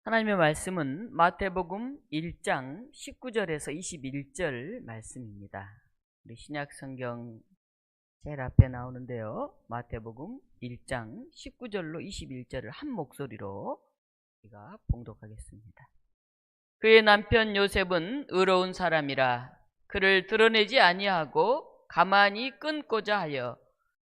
하나님의 말씀은 마태복음 1장 19절에서 21절 말씀입니다. 우리 신약 성경 제일 앞에 나오는데요. 마태복음 1장 19절로 21절을 한 목소리로 우리가 봉독하겠습니다. 그의 남편 요셉은 의로운 사람이라 그를 드러내지 아니하고 가만히 끊고자 하여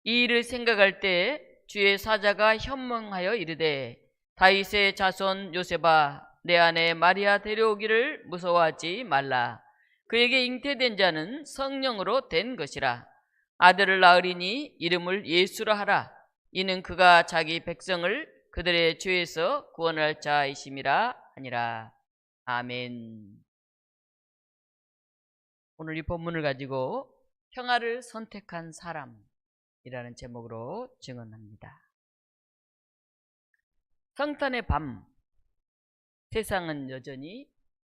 이 일을 생각할 때 주의 사자가 현몽하여 이르되 다윗의 자손 요셉아 내 아내 마리아 데려오기를 무서워하지 말라. 그에게 잉태된 자는 성령으로 된 것이라. 아들을 낳으리니 이름을 예수라 하라. 이는 그가 자기 백성을 그들의 죄에서 구원할 자이심이라 하니라. 아멘. 오늘 이 본문을 가지고 평화를 선택한 사람이라는 제목으로 증언합니다. 성탄의 밤, 세상은 여전히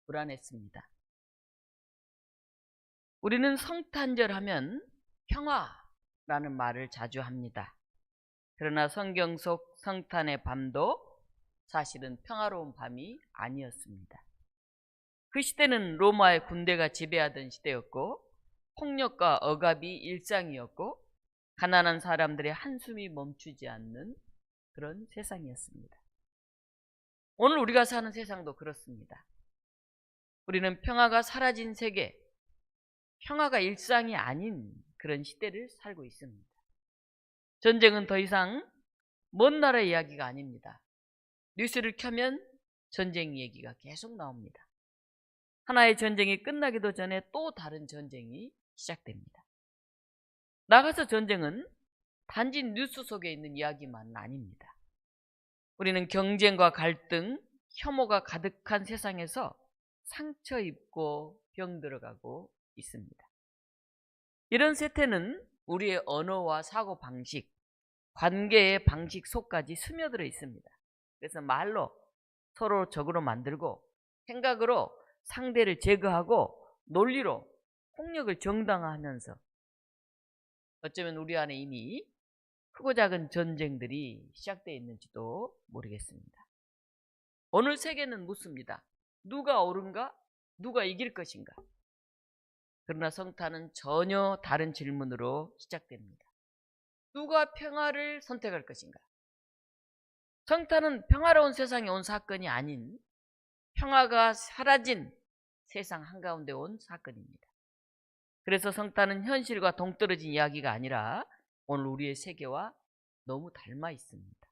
불안했습니다. 우리는 성탄절 하면 평화라는 말을 자주 합니다. 그러나 성경 속 성탄의 밤도 사실은 평화로운 밤이 아니었습니다. 그 시대는 로마의 군대가 지배하던 시대였고 폭력과 억압이 일상이었고 가난한 사람들의 한숨이 멈추지 않는 그런 세상이었습니다. 오늘 우리가 사는 세상도 그렇습니다. 우리는 평화가 사라진 세계, 평화가 일상이 아닌 그런 시대를 살고 있습니다. 전쟁은 더 이상 먼 나라 이야기가 아닙니다. 뉴스를 켜면 전쟁 얘기가 계속 나옵니다. 하나의 전쟁이 끝나기도 전에 또 다른 전쟁이 시작됩니다. 나가서 전쟁은 단지 뉴스 속에 있는 이야기만은 아닙니다. 우리는 경쟁과 갈등, 혐오가 가득한 세상에서 상처 입고 병들어가고 있습니다. 이런 세태는 우리의 언어와 사고 방식, 관계의 방식 속까지 스며들어 있습니다. 그래서 말로 서로 적으로 만들고 생각으로 상대를 제거하고 논리로 폭력을 정당화하면서 어쩌면 우리 안에 이미 크고 작은 전쟁들이 시작되어 있는지도 모르겠습니다. 오늘 세계는 묻습니다. 누가 옳은가? 누가 이길 것인가? 그러나 성탄은 전혀 다른 질문으로 시작됩니다. 누가 평화를 선택할 것인가? 성탄은 평화로운 세상에 온 사건이 아닌 평화가 사라진 세상 한가운데 온 사건입니다. 그래서 성탄은 현실과 동떨어진 이야기가 아니라 오늘 우리의 세계와 너무 닮아 있습니다.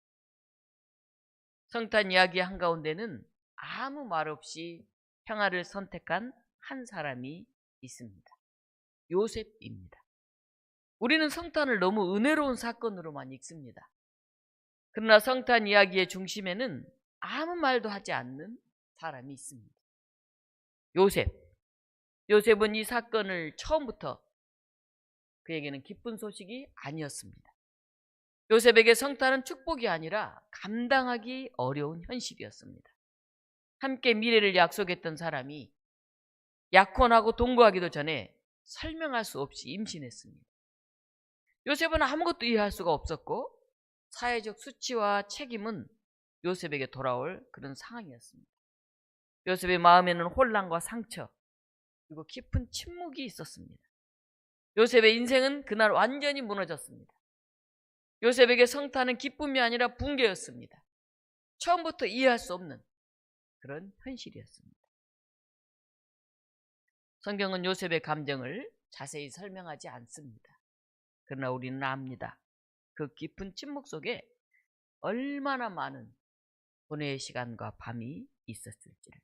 성탄 이야기 한가운데는 아무 말 없이 평화를 선택한 한 사람이 있습니다. 요셉입니다. 우리는 성탄을 너무 은혜로운 사건으로만 읽습니다. 그러나 성탄 이야기의 중심에는 아무 말도 하지 않는 사람이 있습니다. 요셉. 요셉은 이 사건을 처음부터 그에게는 기쁜 소식이 아니었습니다. 요셉에게 성탄은 축복이 아니라 감당하기 어려운 현실이었습니다. 함께 미래를 약속했던 사람이 약혼하고 동거하기도 전에 설명할 수 없이 임신했습니다. 요셉은 아무것도 이해할 수가 없었고 사회적 수치와 책임은 요셉에게 돌아올 그런 상황이었습니다. 요셉의 마음에는 혼란과 상처 그리고 깊은 침묵이 있었습니다. 요셉의 인생은 그날 완전히 무너졌습니다. 요셉에게 성탄은 기쁨이 아니라 붕괴였습니다. 처음부터 이해할 수 없는 그런 현실이었습니다. 성경은 요셉의 감정을 자세히 설명하지 않습니다. 그러나 우리는 압니다. 그 깊은 침묵 속에 얼마나 많은 고뇌의 시간과 밤이 있었을지를.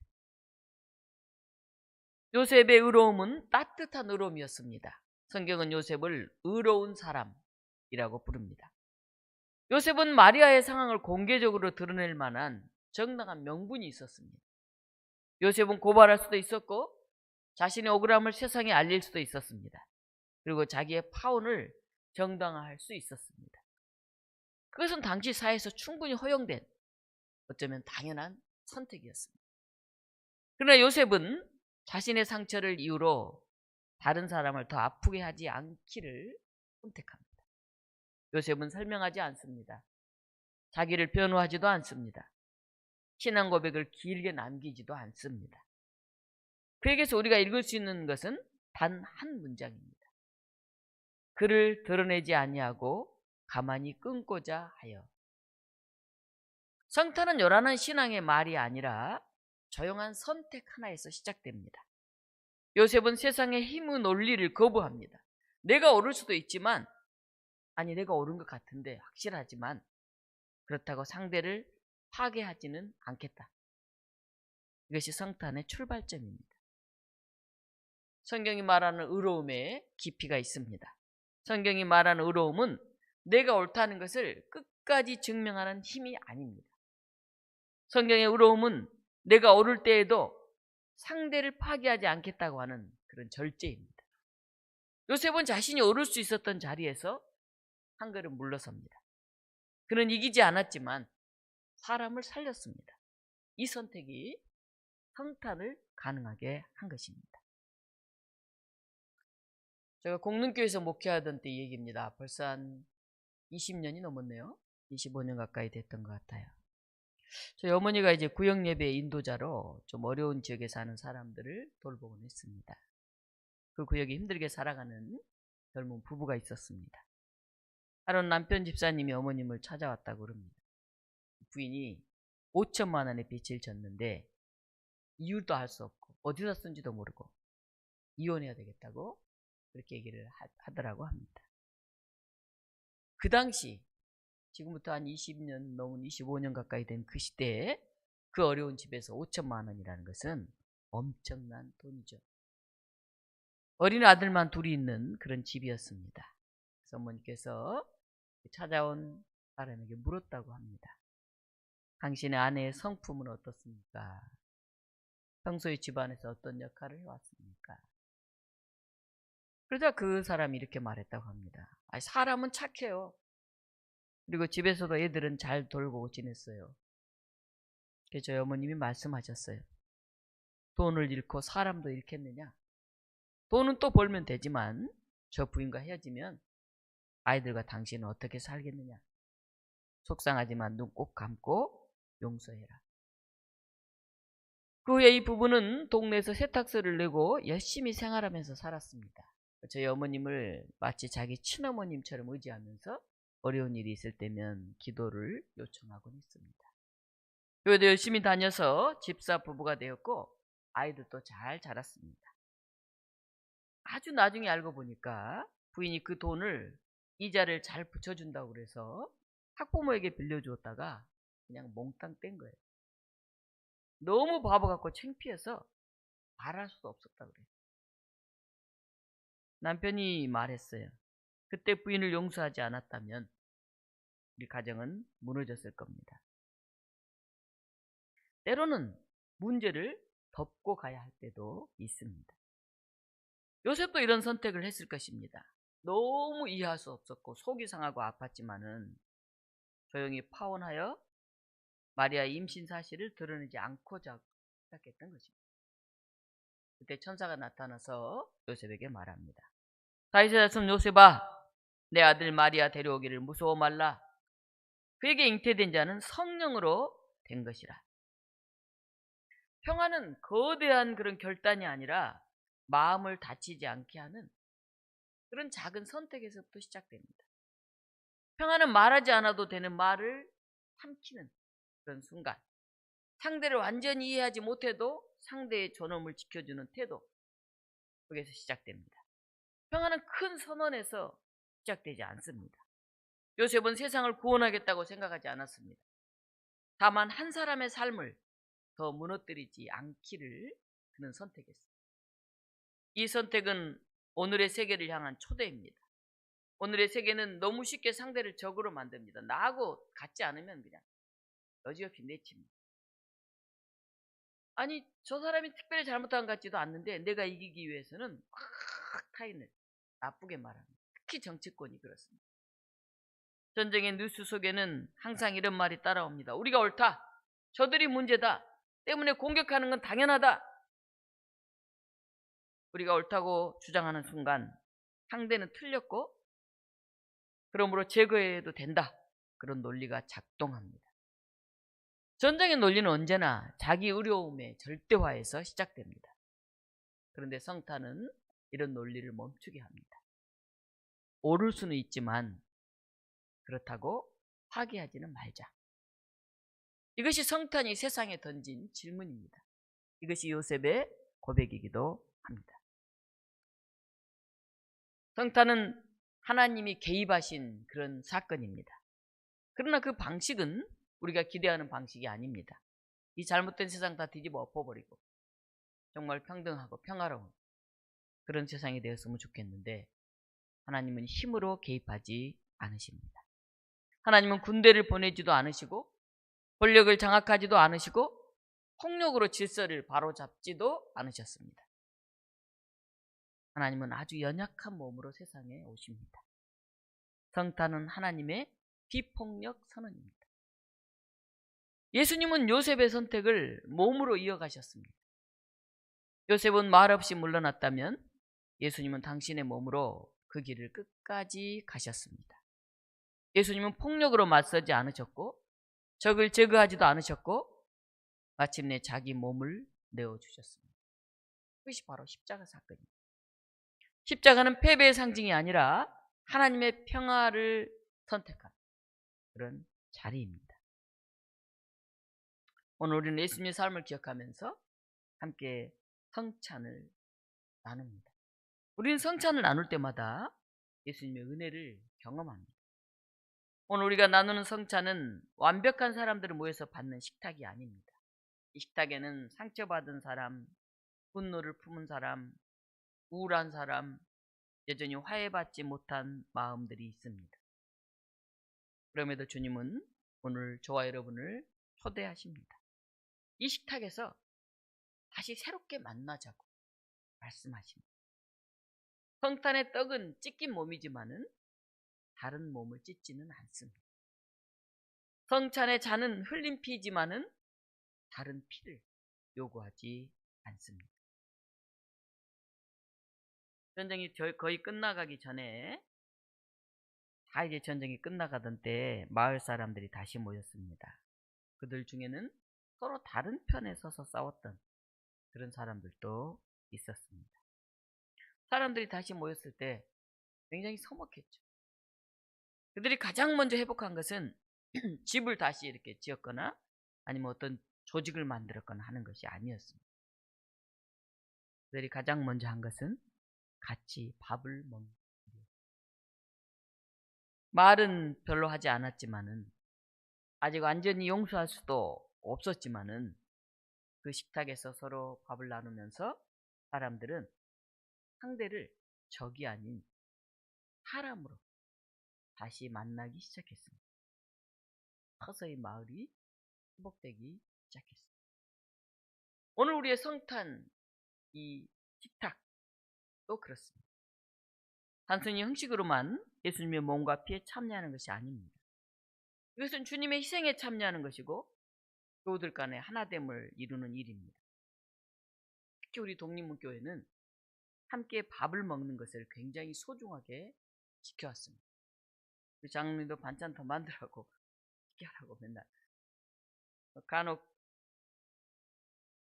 요셉의 의로움은 따뜻한 의로움이었습니다. 성경은 요셉을 의로운 사람이라고 부릅니다. 요셉은 마리아의 상황을 공개적으로 드러낼 만한 정당한 명분이 있었습니다. 요셉은 고발할 수도 있었고 자신의 억울함을 세상에 알릴 수도 있었습니다. 그리고 자기의 파혼을 정당화할 수 있었습니다. 그것은 당시 사회에서 충분히 허용된 어쩌면 당연한 선택이었습니다. 그러나 요셉은 자신의 상처를 이유로 다른 사람을 더 아프게 하지 않기를 선택합니다. 요셉은 설명하지 않습니다. 자기를 변호하지도 않습니다. 신앙 고백을 길게 남기지도 않습니다. 그에게서 우리가 읽을 수 있는 것은 단 한 문장입니다. 그를 드러내지 아니하고 가만히 끊고자 하여. 성탄은 요란한 신앙의 말이 아니라 조용한 선택 하나에서 시작됩니다. 요셉은 세상의 힘의 논리를 거부합니다. 내가 옳을 수도 있지만, 아니 내가 옳은 것 같은데 확실하지만 그렇다고 상대를 파괴하지는 않겠다. 이것이 성탄의 출발점입니다. 성경이 말하는 의로움에 깊이가 있습니다. 성경이 말하는 의로움은 내가 옳다는 것을 끝까지 증명하는 힘이 아닙니다. 성경의 의로움은 내가 옳을 때에도 상대를 파괴하지 않겠다고 하는 그런 절제입니다. 요셉은 자신이 옳을 수 있었던 자리에서 한 걸음 물러섭니다. 그는 이기지 않았지만 사람을 살렸습니다. 이 선택이 성탄을 가능하게 한 것입니다. 제가 공릉교회에서 목회하던 때 얘기입니다. 벌써 한 20년이 넘었네요. 25년 가까이 됐던 것 같아요. 저희 어머니가 이제 구역예배 인도자로 좀 어려운 지역에 사는 사람들을 돌보곤 했습니다. 그 구역에 힘들게 살아가는 젊은 부부가 있었습니다. 하루는 남편 집사님이 어머님을 찾아왔다고 그럽니다. 부인이 5천만 원의 빚을 졌는데 이유도 알 수 없고 어디서 쓴지도 모르고 이혼해야 되겠다고 그렇게 얘기를 하더라고 합니다. 그 당시 지금부터 한 20년 넘은 25년 가까이 된 그 시대에 그 어려운 집에서 5천만 원이라는 것은 엄청난 돈이죠. 어린 아들만 둘이 있는 그런 집이었습니다. 그래서 어머니께서 찾아온 사람에게 물었다고 합니다. 당신의 아내의 성품은 어떻습니까? 평소에 집안에서 어떤 역할을 해왔습니까? 그러자 그 사람이 이렇게 말했다고 합니다. 사람은 착해요. 그리고 집에서도 애들은 잘 돌보고 지냈어요. 그래서 저희 어머님이 말씀하셨어요. 돈을 잃고 사람도 잃겠느냐? 돈은 또 벌면 되지만 저 부인과 헤어지면 아이들과 당신은 어떻게 살겠느냐? 속상하지만 눈 꼭 감고 용서해라. 그 후에 이 부부는 동네에서 세탁소를 내고 열심히 생활하면서 살았습니다. 저희 어머님을 마치 자기 친어머님처럼 의지하면서 어려운 일이 있을 때면 기도를 요청하곤 했습니다. 교회도 열심히 다녀서 집사 부부가 되었고 아이들도 잘 자랐습니다. 아주 나중에 알고 보니까 부인이 그 돈을 이자를 잘 붙여준다고 그래서 학부모에게 빌려주었다가 그냥 몽땅 뗀 거예요. 너무 바보 같고 창피해서 말할 수도 없었다고 그래요. 남편이 말했어요. 그때 부인을 용서하지 않았다면 우리 가정은 무너졌을 겁니다. 때로는 문제를 덮고 가야 할 때도 있습니다. 요셉도 이런 선택을 했을 것입니다. 너무 이해할 수 없었고 속이 상하고 아팠지만은 조용히 파혼하여 마리아의 임신 사실을 드러내지 않고자 시작했던 것입니다. 그때 천사가 나타나서 요셉에게 말합니다. 다윗의 자손 요셉아, 내 아들 마리아 데려오기를 무서워 말라. 그에게 잉태된 자는 성령으로 된 것이라. 평화는 거대한 그런 결단이 아니라 마음을 다치지 않게 하는 그런 작은 선택에서부터 시작됩니다. 평화는 말하지 않아도 되는 말을 삼키는 그런 순간, 상대를 완전히 이해하지 못해도 상대의 존엄을 지켜주는 태도, 거기에서 시작됩니다. 평화는 큰 선언에서 시작되지 않습니다. 요셉은 세상을 구원하겠다고 생각하지 않았습니다. 다만 한 사람의 삶을 더 무너뜨리지 않기를 그는 선택했습니다. 이 선택은 오늘의 세계를 향한 초대입니다. 오늘의 세계는 너무 쉽게 상대를 적으로 만듭니다. 나하고 같지 않으면 그냥 여지없이 내칩니다. 아니 저 사람이 특별히 잘못한 것 같지도 않는데 내가 이기기 위해서는 막 타인을 나쁘게 말합니다. 특히 정치권이 그렇습니다. 전쟁의 뉴스 속에는 항상 이런 말이 따라옵니다. 우리가 옳다. 저들이 문제다. 때문에 공격하는 건 당연하다. 우리가 옳다고 주장하는 순간 상대는 틀렸고 그러므로 제거해도 된다. 그런 논리가 작동합니다. 전쟁의 논리는 언제나 자기 의로움의 절대화에서 시작됩니다. 그런데 성탄은 이런 논리를 멈추게 합니다. 오를 수는 있지만 그렇다고 파괴하지는 말자. 이것이 성탄이 세상에 던진 질문입니다. 이것이 요셉의 고백이기도 합니다. 성탄은 하나님이 개입하신 그런 사건입니다. 그러나 그 방식은 우리가 기대하는 방식이 아닙니다. 이 잘못된 세상 다 뒤집어 엎어버리고 정말 평등하고 평화로운 그런 세상이 되었으면 좋겠는데 하나님은 힘으로 개입하지 않으십니다. 하나님은 군대를 보내지도 않으시고 권력을 장악하지도 않으시고 폭력으로 질서를 바로잡지도 않으셨습니다. 하나님은 아주 연약한 몸으로 세상에 오십니다. 성탄은 하나님의 비폭력 선언입니다. 예수님은 요셉의 선택을 몸으로 이어가셨습니다. 요셉은 말없이 물러났다면 예수님은 당신의 몸으로 그 길을 끝까지 가셨습니다. 예수님은 폭력으로 맞서지 않으셨고 적을 제거하지도 않으셨고 마침내 자기 몸을 내어주셨습니다. 그것이 바로 십자가 사건입니다. 십자가는 패배의 상징이 아니라 하나님의 평화를 선택한 그런 자리입니다. 오늘 우리는 예수님의 삶을 기억하면서 함께 성찬을 나눕니다. 우리는 성찬을 나눌 때마다 예수님의 은혜를 경험합니다. 오늘 우리가 나누는 성찬은 완벽한 사람들을 모여서 받는 식탁이 아닙니다. 이 식탁에는 상처받은 사람, 분노를 품은 사람, 우울한 사람, 여전히 화해받지 못한 마음들이 있습니다. 그럼에도 주님은 오늘 저와 여러분을 초대하십니다. 이 식탁에서 다시 새롭게 만나자고 말씀하십니다. 성탄의 떡은 찢긴 몸이지만은 다른 몸을 찢지는 않습니다. 성찬의 잔은 흘린 피지만은 다른 피를 요구하지 않습니다. 전쟁이 거의 끝나가기 전에 다 이제 전쟁이 끝나가던 때 마을 사람들이 다시 모였습니다. 그들 중에는 서로 다른 편에 서서 싸웠던 그런 사람들도 있었습니다. 사람들이 다시 모였을 때 굉장히 서먹했죠. 그들이 가장 먼저 회복한 것은 집을 다시 이렇게 지었거나 아니면 어떤 조직을 만들었거나 하는 것이 아니었습니다. 그들이 가장 먼저 한 것은 같이 밥을 먹는 일이었습니다. 말은 별로 하지 않았지만은 아직 완전히 용서할 수도 없었지만은 그 식탁에서 서로 밥을 나누면서 사람들은 상대를 적이 아닌 사람으로 다시 만나기 시작했습니다. 서서히 마을이 회복되기 시작했습니다. 오늘 우리의 성탄 이 식탁도 그렇습니다. 단순히 형식으로만 예수님의 몸과 피에 참여하는 것이 아닙니다. 이것은 주님의 희생에 참여하는 것이고 교우들 간의 하나됨을 이루는 일입니다. 특히 우리 독립문교회는 함께 밥을 먹는 것을 굉장히 소중하게 지켜왔습니다. 우리 장로님도 반찬 더 만들라고 시켜라고 맨날 간혹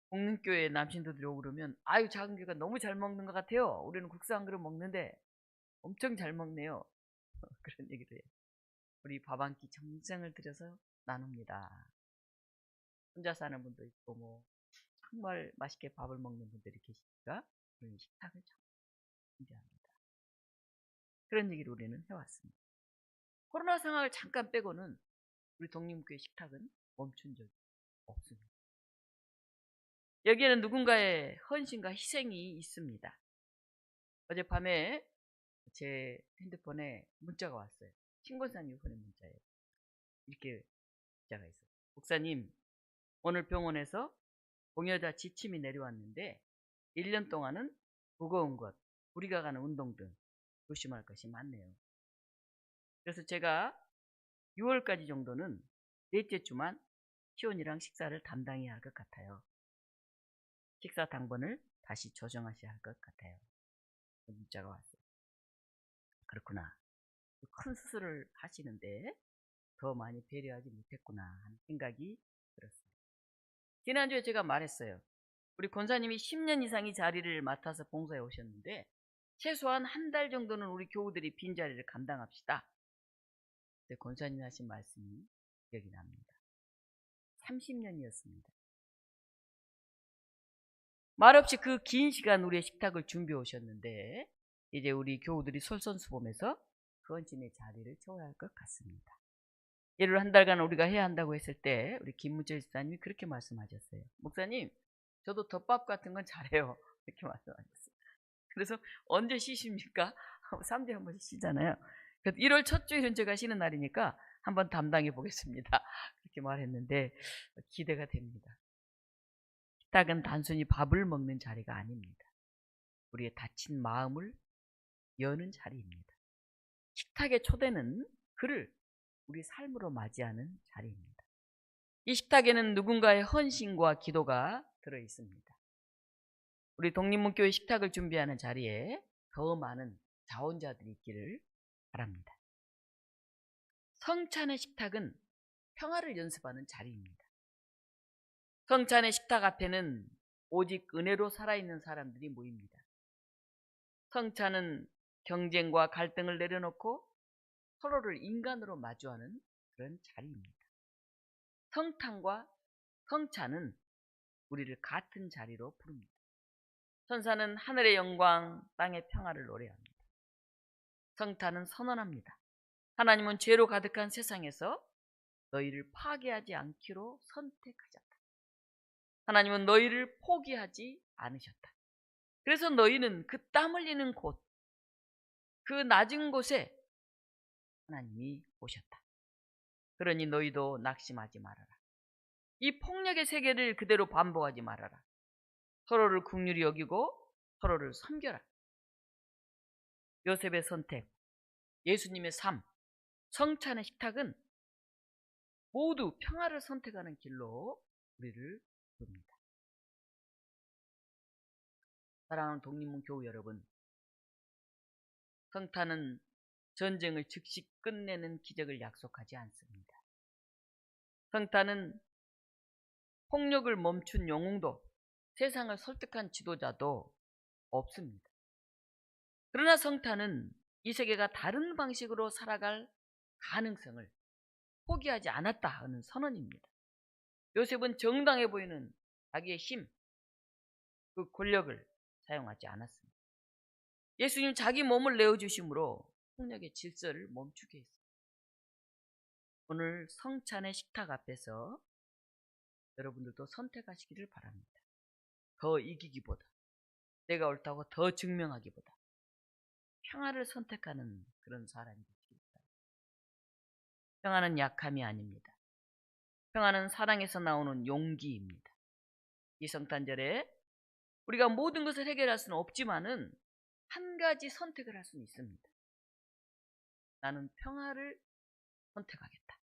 공릉교회 남신도들이 오고 그러면 아유 작은 교회가 너무 잘 먹는 것 같아요. 우리는 국수 한 그릇 먹는데 엄청 잘 먹네요. 그런 얘기를 해요. 우리 밥 한 끼 정성을 들여서 나눕니다. 혼자 사는 분도 있고 뭐 정말 맛있게 밥을 먹는 분들이 계시니까 우리 식탁을 준비합니다. 그런 얘기를 우리는 해왔습니다. 코로나 상황을 잠깐 빼고는 우리 독립교회 식탁은 멈춘 적이 없습니다. 여기에는 누군가의 헌신과 희생이 있습니다. 어젯밤에 제 핸드폰에 문자가 왔어요. 신권사님 보낸 문자예요. 이렇게 문자가 있어요. 목사님, 오늘 병원에서 공여자 지침이 내려왔는데 1년 동안은 무거운 것, 우리가 가는 운동 등 조심할 것이 많네요. 그래서 제가 6월까지 정도는 넷째 주만 시온이랑 식사를 담당해야 할 것 같아요. 식사 당번을 다시 조정하셔야 할 것 같아요. 문자가 왔어요. 그렇구나. 큰 수술을 하시는데 더 많이 배려하지 못했구나 하는 생각이 들었습니다. 지난주에 제가 말했어요. 우리 권사님이 10년 이상 이 자리를 맡아서 봉사해 오셨는데 최소한 한 달 정도는 우리 교우들이 빈자리를 감당합시다. 근데 권사님이 하신 말씀이 기억이 납니다. 30년이었습니다. 말없이 그 긴 시간 우리의 식탁을 준비해 오셨는데 이제 우리 교우들이 솔선수범해서 그 헌신의 자리를 채워야 할 것 같습니다. 일을 한 달간 우리가 해야 한다고 했을 때 우리 김문철 집사님이 그렇게 말씀하셨어요. 목사님, 저도 덮밥 같은 건 잘해요. 이렇게 말씀하셨어요. 그래서 언제 쉬십니까? 3주에 한 번씩 쉬잖아요. 그래서 1월 첫 주일은 제가 쉬는 날이니까 한번 담당해 보겠습니다. 그렇게 말했는데 기대가 됩니다. 식탁은 단순히 밥을 먹는 자리가 아닙니다. 우리의 다친 마음을 여는 자리입니다. 식탁의 초대는 그를 우리 삶으로 맞이하는 자리입니다. 이 식탁에는 누군가의 헌신과 기도가 들어 있습니다. 우리 독립문교회 식탁을 준비하는 자리에 더 많은 자원자들이 있기를 바랍니다. 성찬의 식탁은 평화를 연습하는 자리입니다. 성찬의 식탁 앞에는 오직 은혜로 살아있는 사람들이 모입니다. 성찬은 경쟁과 갈등을 내려놓고 서로를 인간으로 마주하는 그런 자리입니다. 성탄과 성찬은 우리를 같은 자리로 부릅니다. 천사는 하늘의 영광, 땅의 평화를 노래합니다. 성탄은 선언합니다. 하나님은 죄로 가득한 세상에서 너희를 파괴하지 않기로 선택하셨다. 하나님은 너희를 포기하지 않으셨다. 그래서 너희는 그 땀 흘리는 곳, 그 낮은 곳에 하나님이 오셨다. 그러니 너희도 낙심하지 말아라. 이 폭력의 세계를 그대로 반복하지 말아라. 서로를 긍휼히 여기고 서로를 섬겨라. 요셉의 선택, 예수님의 삶, 성찬의 식탁은 모두 평화를 선택하는 길로 우리를 부릅니다. 사랑하는 독립문교우 여러분, 성탄은 전쟁을 즉시 끝내는 기적을 약속하지 않습니다. 성탄은 폭력을 멈춘 영웅도 세상을 설득한 지도자도 없습니다. 그러나 성탄은 이 세계가 다른 방식으로 살아갈 가능성을 포기하지 않았다 하는 선언입니다. 요셉은 정당해 보이는 자기의 힘, 그 권력을 사용하지 않았습니다. 예수님 자기 몸을 내어주심으로 폭력의 질서를 멈추게 했습니다. 오늘 성찬의 식탁 앞에서 여러분들도 선택하시기를 바랍니다. 더 이기기보다, 내가 옳다고 더 증명하기보다 평화를 선택하는 그런 사람이 되시길 바랍니다. 평화는 약함이 아닙니다. 평화는 사랑에서 나오는 용기입니다. 이 성탄절에 우리가 모든 것을 해결할 수는 없지만은 한 가지 선택을 할 수는 있습니다. 나는 평화를 선택하겠다.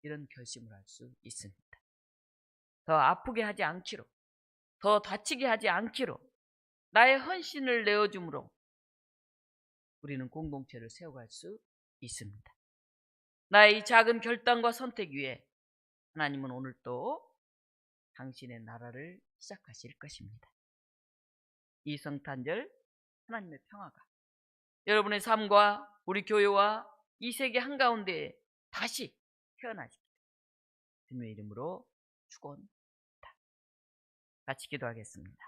이런 결심을 할 수 있습니다. 더 아프게 하지 않기로, 더 다치게 하지 않기로 나의 헌신을 내어줌으로 우리는 공동체를 세워갈 수 있습니다. 나의 이 작은 결단과 선택 위에 하나님은 오늘 또 당신의 나라를 시작하실 것입니다. 이 성탄절 하나님의 평화가 여러분의 삶과 우리 교회와 이 세계 한가운데에 다시 태어나시기를 주님의 이름으로 축원합니다. 같이 기도하겠습니다.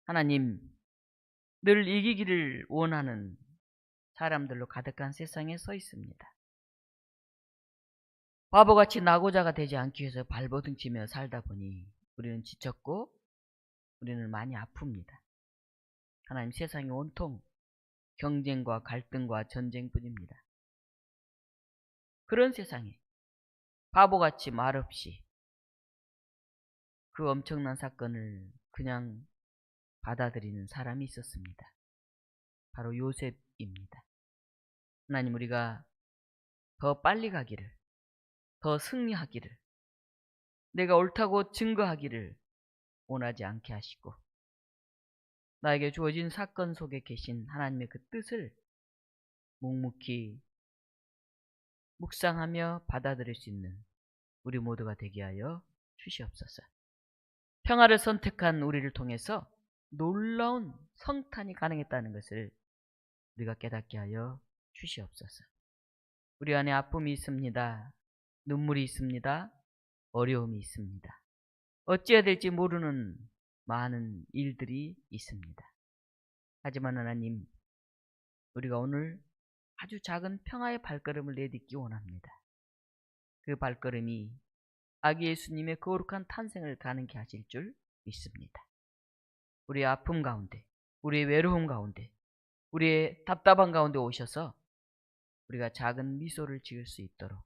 하나님, 늘 이기기를 원하는 사람들로 가득한 세상에 서 있습니다. 바보같이 낙오자가 되지 않기 위해서 발버둥치며 살다 보니 우리는 지쳤고 우리는 많이 아픕니다. 하나님, 세상이 온통 경쟁과 갈등과 전쟁뿐입니다. 그런 세상에 바보같이 말없이 그 엄청난 사건을 그냥 받아들이는 사람이 있었습니다. 바로 요셉입니다. 하나님, 우리가 더 빨리 가기를, 더 승리하기를, 내가 옳다고 증거하기를 원하지 않게 하시고 나에게 주어진 사건 속에 계신 하나님의 그 뜻을 묵묵히 묵상하며 받아들일 수 있는 우리 모두가 되게 하여 주시옵소서. 평화를 선택한 우리를 통해서 놀라운 성탄이 가능했다는 것을 우리가 깨닫게 하여 주시옵소서. 우리 안에 아픔이 있습니다. 눈물이 있습니다. 어려움이 있습니다. 어찌해야 될지 모르는 많은 일들이 있습니다. 하지만 하나님, 우리가 오늘 아주 작은 평화의 발걸음을 내딛기 원합니다. 그 발걸음이 아기 예수님의 거룩한 탄생을 가능케 하실 줄 믿습니다. 우리의 아픔 가운데, 우리의 외로움 가운데, 우리의 답답한 가운데 오셔서 우리가 작은 미소를 지을 수 있도록,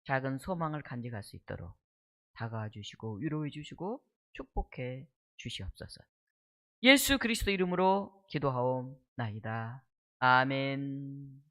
작은 소망을 간직할 수 있도록 다가와 주시고 위로해 주시고 축복해 주시옵소서. 예수 그리스도 이름으로 기도하옵나이다. 아멘.